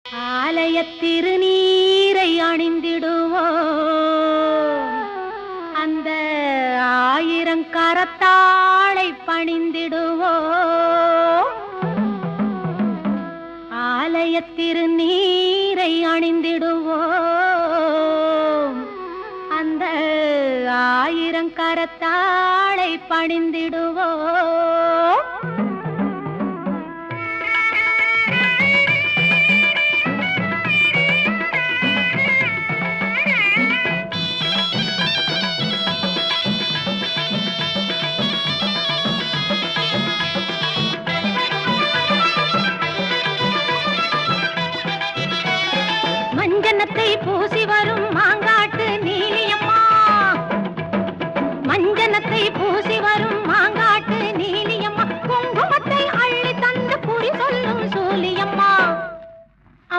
ஆலய திருநீரை அணிந்திடுவோம், அந்த ஆயிரங்கரத்தாளை பணிந்திடுவோம். ஆலய திருநீரை அணிந்திடுவோம், அந்த ஆயிரங்கரத்தாளை பணிந்திடுவோம். மஞ்சனத்தை பூசி வரும்